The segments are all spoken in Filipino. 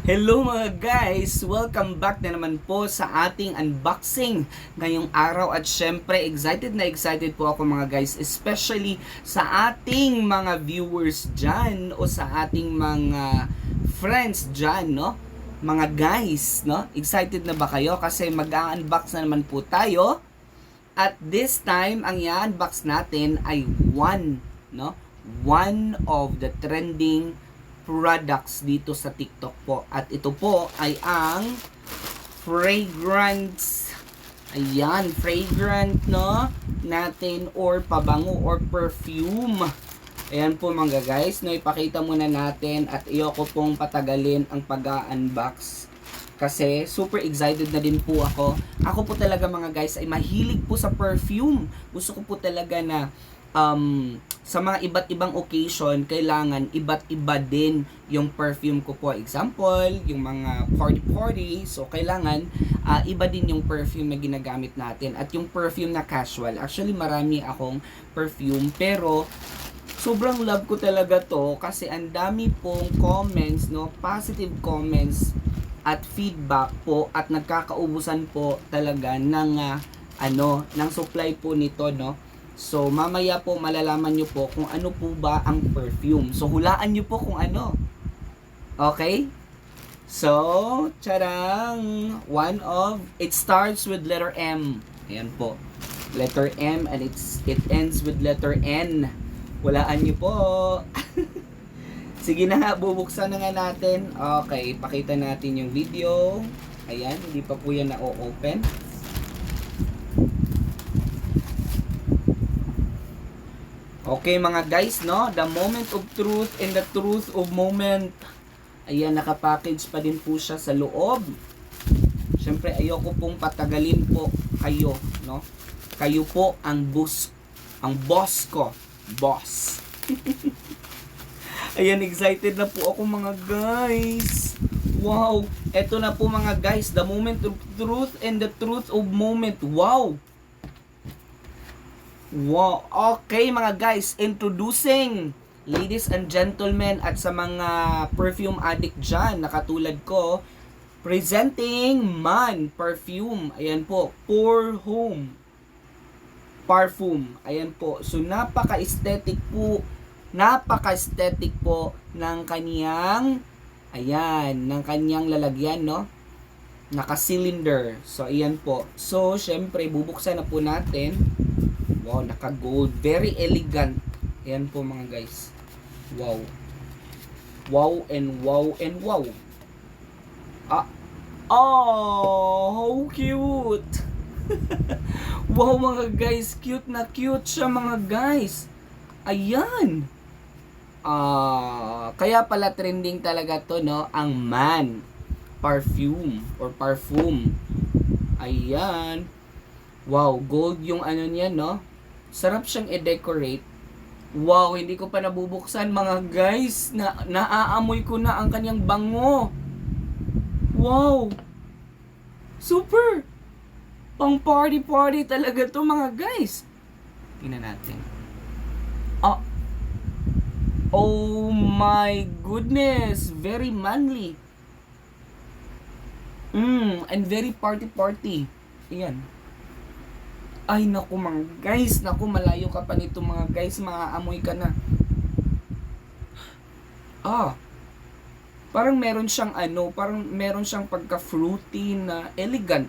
Hello mga guys! Welcome back na naman po sa ating unboxing ngayong araw at syempre excited po ako mga guys, especially sa ating mga viewers dyan o sa ating mga friends dyan, no? Mga guys, no? Excited na ba kayo? Kasi mag-unbox na naman po tayo at this time ang i-unbox natin ay no? One of the trending products dito sa TikTok po. At ito po ay ang fragrance. Ayan, fragrant no natin or pabango or perfume. Ayan po mga guys, no, ipakita muna natin at ayoko pong patagalin ang pag-unbox kasi super excited na din po ako. Ako po talaga mga guys ay mahilig po sa perfume. Gusto ko po talaga na sa mga iba't ibang occasion, kailangan iba't iba din yung perfume ko po. Example, yung mga party, so kailangan iba din yung perfume na ginagamit natin. At yung perfume na casual, actually marami akong perfume, pero sobrang love ko talaga to kasi ang dami pong comments, no, positive comments at feedback po at nagkakaubusan po talaga ng ng supply po nito, no. So, mamaya po malalaman nyo po kung ano po ba ang perfume. So, hulaan nyo po kung ano. Okay? So, charang! It starts with letter M. Ayan po. Letter M and it ends with letter N. Hulaan nyo po. Sige na nga, bubuksan na nga natin. Okay, pakita natin yung video. Ayan, hindi pa po yan na-open. Okay mga guys, no? The moment of truth and the truth of moment. Ayan, nakapackage pa din po siya sa loob. Siyempre, ayoko pong patagalin po kayo, no? Kayo po ang boss ko. Boss. Ayan, excited na po ako mga guys. Wow! Eto na po mga guys, the moment of truth and the truth of moment. Wow! Wow, okay mga guys, introducing ladies and gentlemen at sa mga perfume addict dyan na katulad ko, presenting Man Perfume. Ayan po, Pour Home Parfum. Ayan po, so napaka-aesthetic po ng kaniyang, ayan, ng kaniyang lalagyan, no? Naka-cylinder. So, ayan po. So, syempre, bubuksan na po natin. Wow, naka-gold. Very elegant. Ayan po mga guys. Wow. Wow and wow and wow. How cute. Wow mga guys. Cute na cute siya mga guys. Ayan. Kaya pala trending talaga to, no? Ang Man Perfume or Parfum. Ayan. Wow, gold yung ano niya, no? Sarap siyang i-decorate. Wow, hindi ko pa nabubuksan mga guys. Naaamoy ko na ang kanyang bango. Wow. Super. Pang party talaga to mga guys. Tingnan natin. Oh my goodness. Very manly. And very party. Ayan. Ay naku mga guys, naku malayo ka pa nito mga guys, maaamoy ka na. Parang meron siyang pagka-fruity na elegant.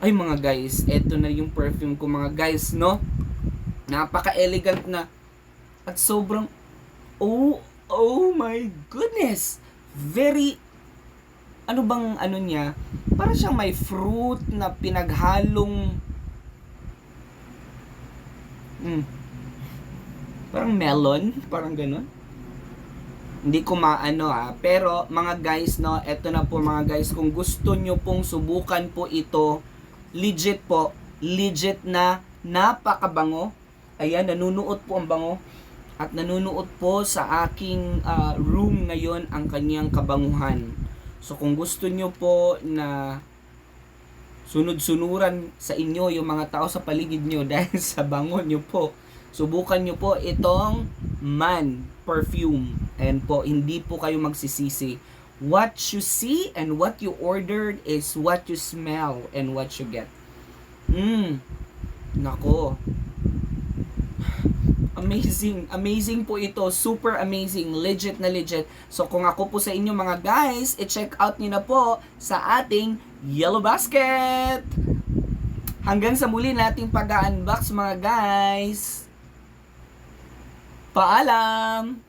Ay mga guys, eto na yung perfume ko mga guys, no? Napaka-elegant na. At sobrang, oh my goodness! Very, niya? Parang siyang may fruit na pinaghalong, parang melon, parang ganun. Hindi ko maano pero mga guys, no, eto na po mga guys, kung gusto nyo pong subukan po ito, legit na napakabango. Ayan, nanunuot po ang bango at nanunuot po sa aking room ngayon ang kanyang kabanguhan. So kung gusto nyo po na sunod-sunuran sa inyo yung mga tao sa paligid nyo dahil sa bango nyo po, subukan nyo po itong Man Perfume. Ayan po, hindi po kayo magsisisi. What you see and what you ordered is what you smell and what you get. Nako. Amazing. Amazing po ito. Super amazing. Legit na legit. So kung ako po sa inyo mga guys, i-check out niyo na po sa ating Yellow Basket. Hanggang sa muli nating pag-unbox mga guys. Paalam!